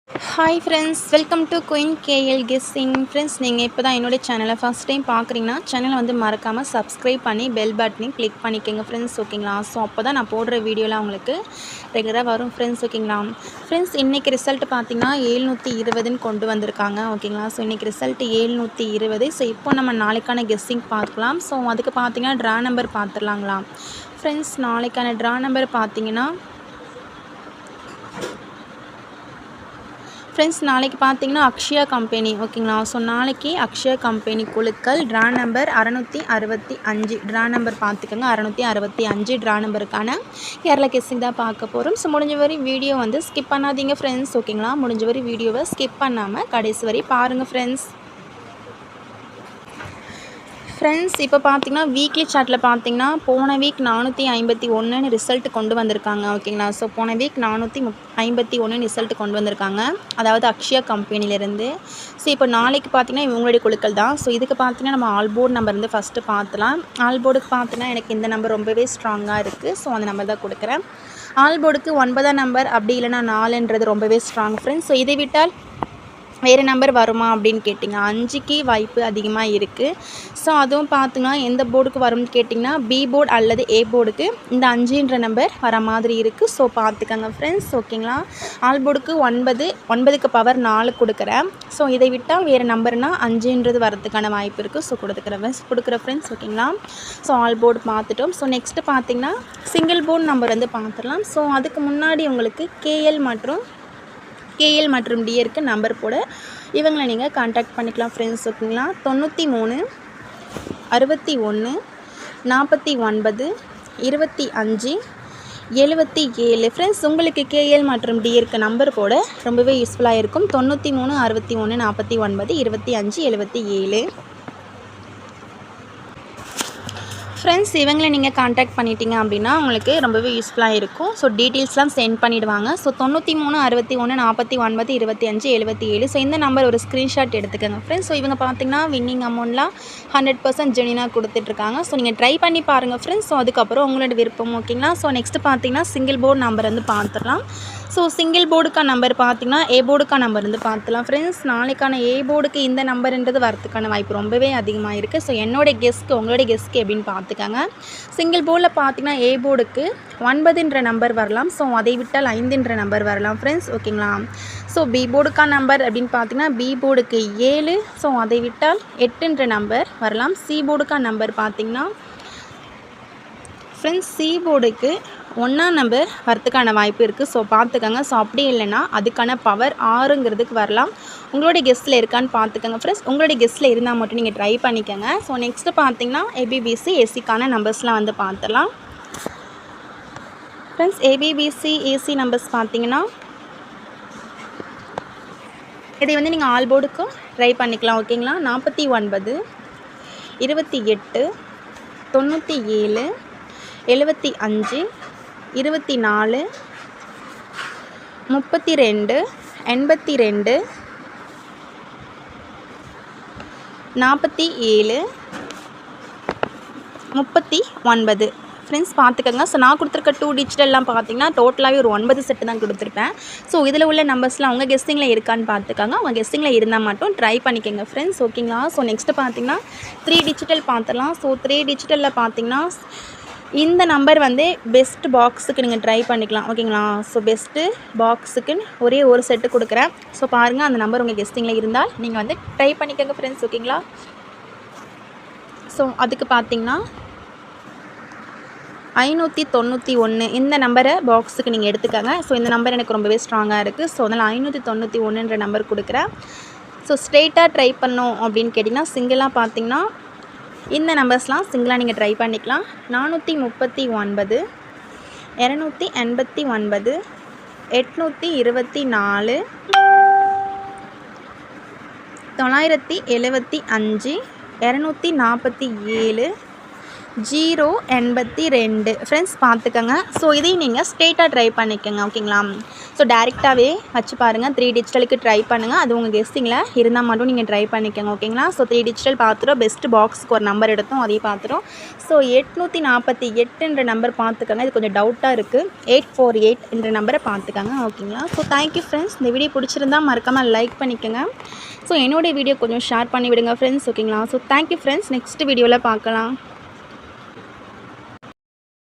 Hi friends, welcome to queen KL guessing. Friends, நீங்கள் இப்போ தான் என்னோடய சேனலை ஃபஸ்ட் டைம் பார்க்குறீங்கன்னா சேனலை வந்து மறக்காமல் சப்ஸ்கிரைப் பண்ணி பெல் பட்டனையும் கிளிக் பண்ணிக்கோங்க ஃப்ரெண்ட்ஸ். ஓகேங்களா? ஸோ அப்போ தான் நான் போடுற வீடியோலாம் உங்களுக்கு ரெகுலராக வரும் ஃப்ரெண்ட்ஸ். ஓகேங்களா ஃப்ரெண்ட்ஸ்? இன்றைக்கி ரிசல்ட் பார்த்திங்கன்னா 720ன்னு கொண்டு வந்திருக்காங்க. ஓகேங்களா? ஸோ இன்றைக்கி ரிசல்ட் 720. ஸோ இப்போ நம்ம நாளைக்கான கெஸ்ஸிங் பார்க்கலாம். ஸோ அதுக்கு பார்த்திங்கன்னா ட்ரா நம்பர் பார்த்துடலாங்களா ஃப்ரெண்ட்ஸ்? நாளைக்கான ட்ரா நம்பர் பார்த்திங்கன்னா ஃப்ரெண்ட்ஸ், நாளைக்கு பார்த்தீங்கன்னா அக்ஷயா கம்பெனி. ஓகேங்களா? ஸோ நாளைக்கு அக்ஷயா கம்பெனி குழுக்கள் ட்ரா நம்பர் 665. ட்ரா நம்பர் பார்த்துக்கோங்க, 665 ட்ரா நம்பருக்கான கேரளா கெஸ்ஸிங் தான் பார்க்க போகிறோம். ஸோ முடிஞ்ச வரை வீடியோ வந்து ஸ்கிப் பண்ணாதீங்க ஃப்ரெண்ட்ஸ். ஓகேங்களா? முடிஞ்ச வரை வீடியோவை ஸ்கிப் பண்ணாமல் கடைசி வரை பாருங்கள் ஃப்ரெண்ட்ஸ். ஃப்ரெண்ட்ஸ், இப்போ பார்த்திங்கன்னா வீக்லி சார்ட்டில் பார்த்திங்கன்னா போன வீக் 451 ரிசல்ட் கொண்டு வந்திருக்காங்க. ஓகேங்களா? ஸோ போன வீக் 451 ரிசல்ட் கொண்டு வந்திருக்காங்க, அதாவது அக்ஷயா கம்பெனிலேருந்து. ஸோ இப்போ நாளைக்கு பார்த்திங்கன்னா இவங்களுடைய குழுக்கள் தான். ஸோ இதுக்கு பார்த்திங்கன்னா நம்ம ஆல்போர்ட் நம்பர் வந்து ஃபஸ்ட்டு பார்த்துலாம். ஆல்போர்டுக்கு பார்த்திங்கன்னா எனக்கு இந்த நம்பர் ரொம்பவே ஸ்ட்ராங்காக இருக்குது. ஸோ அந்த நம்பர் தான் கொடுக்குறேன். ஆல்போர்டுக்கு 9ஆம் நம்பர், அப்படி இல்லைனா 4ன்றது ரொம்பவே ஸ்ட்ராங் ஃப்ரெண்ட்ஸ். ஸோ இதை விட்டால் வேறு நம்பர் வருமா அப்படின்னு கேட்டிங்க, 5க்கு வாய்ப்பு அதிகமாக இருக்குது. ஸோ அதுவும் பார்த்திங்கன்னா எந்த போர்டுக்கு வரும்னு கேட்டிங்கன்னா பி போர்டு அல்லது ஏ போர்டுக்கு இந்த 5ன்ற நம்பர் வர மாதிரி இருக்குது. ஸோ பார்த்துக்கங்க ஃப்ரெண்ட்ஸ். ஓகேங்களா? ஆல் போர்டுக்கு 9க்கு பவர் 4 கொடுக்குறேன். ஸோ இதை விட்டால் வேறு நம்பர்னால் 5ன்றது வரதுக்கான வாய்ப்பு இருக்குது. ஸோ கொடுக்குற ஃப்ரெண்ட்ஸ். ஓகேங்களா? ஸோ ஆல் போர்டு பார்த்துட்டோம். ஸோ நெக்ஸ்ட்டு பார்த்திங்கன்னா சிங்கிள் போர்டு நம்பர் வந்து பார்த்துடலாம். ஸோ அதுக்கு முன்னாடி உங்களுக்கு கேஎல் மற்றும் டியருக்கு நம்பர் போட இவங்களை நீங்கள் கான்டாக்ட் பண்ணிக்கலாம் ஃப்ரெண்ட்ஸ். ஓகேங்களா? 93 61 49 25 77. ஃப்ரெண்ட்ஸ், உங்களுக்கு கேஎல் மற்றும் டியருக்கு நம்பர் போட ரொம்பவே யூஸ்ஃபுல்லாக இருக்கும். 93 61 49 25 77. ஃப்ரெண்ட்ஸ், இவங்களை நீங்கள் கான்டாக்ட் பண்ணிட்டீங்க அப்படின்னா உங்களுக்கு ரொம்பவே யூஸ்ஃபுல்லாக இருக்கும். ஸோ டீட்டெயில்ஸ்லாம் சென்ட் பண்ணிவிடுவாங்க. ஸோ 93 61 49 25 77. ஸோ இந்த நம்பர் ஒரு ஸ்க்ரீன்ஷாட் எடுத்துக்கோங்க ஃப்ரெண்ட்ஸ். ஸோ இவங்க பார்த்திங்கன்னா வின்னிங் அமௌண்ட்லாம் 100% ஜெனினாக கொடுத்துட்ருக்காங்க. ஸோ நீங்கள் ட்ரை பண்ணி பாருங்கள் ஃப்ரெண்ட்ஸ். ஸோ அதுக்கப்புறம் உங்களோட விருப்பம். ஓகேங்களா? ஸோ நெக்ஸ்ட்டு பார்த்திங்கன்னா சிங்கிள் போர்டு நம்பர் வந்து பார்த்துடலாம். ஸோ சிங்கிள் போர்டுக்கான நம்பர் பார்த்திங்கன்னா ஏ போர்டுக்கான நம்பர் வந்து பார்த்துலாம் ஃப்ரெண்ட்ஸ். நாளைக்கான ஏ போர்டுக்கு இந்த நம்பர்ன்றது வரதுக்கான வாய்ப்பு ரொம்பவே அதிகமாக இருக்குது. ஸோ என்னோடய கெஸ்க்கு உங்களுடைய கெஸ்க்கு எப்படின்னு பார்த்துக்கோங்க. சிங்கிள் போர்டில் பார்த்திங்கன்னா ஏ போர்டுக்கு 9ன்ற நம்பர் வரலாம். ஸோ அதை விட்டால் 5ன்ற நம்பர் வரலாம் ஃப்ரெண்ட்ஸ். ஓகேங்களா? ஸோ பி போர்டுக்கான நம்பர் அப்படின்னு பார்த்திங்கன்னா பி போர்டுக்கு 7. ஸோ அதை விட்டால் 8ன்ற நம்பர் வரலாம். சி போர்டுக்கான நம்பர் பார்த்திங்கன்னா ஃப்ரெண்ட்ஸ் சி போர்டுக்கு 1ஆம் நம்பர் வரத்துக்கான வாய்ப்பு இருக்குது. ஸோ பார்த்துக்கோங்க. ஸோ அப்படி இல்லைன்னா அதுக்கான பவர் 6ங்கிறதுக்கு வரலாம். உங்களுடைய கெஸ்ட்டில் இருக்கான்னு பார்த்துக்கோங்க ஃப்ரெண்ட்ஸ். உங்களுடைய கெஸ்ட்டில் இருந்தால் மட்டும் நீங்கள் ட்ரை பண்ணிக்கோங்க. ஸோ நெக்ஸ்ட்டு பார்த்திங்கன்னா ஏபிபிசி ஏசிக்கான நம்பர்ஸ்லாம் வந்து பார்த்துடலாம் ஃப்ரெண்ட்ஸ். ஏபிபிசி ஏசி நம்பர்ஸ் பார்த்திங்கன்னா இதை வந்து நீங்கள் ஆல் போர்டுக்கும் ட்ரை பண்ணிக்கலாம். ஓகேங்களா? 49 28 97 75 24 32 82 47 39. ஃப்ரெண்ட்ஸ் பார்த்துக்கோங்க. ஸோ நான் கொடுத்துருக்க 2 டிஜிட்டல்லாம் பார்த்திங்கன்னா டோட்டலாகவே ஒரு 9 செட்டு தான் கொடுத்துருப்பேன். ஸோ இதில் உள்ள நம்பர்ஸ்லாம் உங்கள் கெஸ்டிங்கில் இருக்கான்னு பார்த்துக்கோங்க. உங்கள் கெஸ்டிங்கில் இருந்தால் மட்டும் ட்ரை பண்ணிக்கோங்க ஃப்ரெண்ட்ஸ். ஓகேங்களா? ஸோ நெக்ஸ்ட்டு பார்த்திங்கன்னா 3 டிஜிட்டல் பார்த்துடலாம். ஸோ 3 டிஜிட்டலில் பார்த்திங்கன்னா இந்த நம்பர் வந்து பெஸ்ட் பாக்ஸுக்கு நீங்கள் ட்ரை பண்ணிக்கலாம். ஓகேங்களா? ஸோ பெஸ்ட்டு பாக்ஸுக்கு ஒரே ஒரு செட்டு கொடுக்குறேன். ஸோ பாருங்கள், அந்த நம்பர் உங்கள் கெஸ்டிங்கில் இருந்தால் நீங்கள் வந்து ட்ரை பண்ணிக்கோங்க ஃப்ரெண்ட்ஸ். ஓகேங்களா? ஸோ அதுக்கு பார்த்திங்கன்னா 591 இந்த நம்பரை பாக்ஸுக்கு நீங்கள் எடுத்துக்கோங்க. ஸோ இந்த நம்பர் எனக்கு ரொம்பவே ஸ்ட்ராங்காக இருக்குது. ஸோ அதனால் 591ன்ற நம்பர் கொடுக்குறேன். ஸோ ஸ்ட்ரெயிட்டாக ட்ரை பண்ணோம் அப்படின்னு கேட்டிங்கன்னா சிங்கிளாக பார்த்திங்கன்னா இந்த நம்பர்ஸ்லாம் சிங்கிளாக நீங்கள் ட்ரை பண்ணிக்கலாம். 439 289 824 975 247 082 ஃப்ரெண்ட்ஸ் பார்த்துக்கோங்க. ஸோ இதையும் நீங்கள் ஸ்ட்ரெயிட்டாக ட்ரை பண்ணிக்கோங்க ஓகேங்களா. ஸோ டேரெக்டாகவே வச்சு பாருங்கள், 3 டிஜிட்டலுக்கு ட்ரை பண்ணுங்கள். அது உங்கள் கெஸ்ஸிங்கில் இருந்தால் மட்டும் நீங்கள் ட்ரை பண்ணிக்கோங்க ஓகேங்களா. ஸோ 3 டிஜிட்டல் பார்த்துட்டோம், பெஸ்ட் பாக்ஸுக்கு ஒரு நம்பர் எடுத்தோம், அதையும் பார்த்துட்டோம். ஸோ 848 நம்பர் பார்த்துக்கோங்க, இது கொஞ்சம் டவுட்டாக இருக்குது. 848 நம்பரை பார்த்துக்கோங்க ஓகேங்களா. So thank you friends. இந்த வீடியோ பிடிச்சிருந்தா மறக்காமல் லைக் பண்ணிக்கோங்க. ஸோ என்னோடய வீடியோ கொஞ்சம் ஷேர் பண்ணி விடுங்க ஃப்ரெண்ட்ஸ் ஓகேங்களா. So thank you friends. நெக்ஸ்ட் வீடியோவில் பார்க்கலாம்.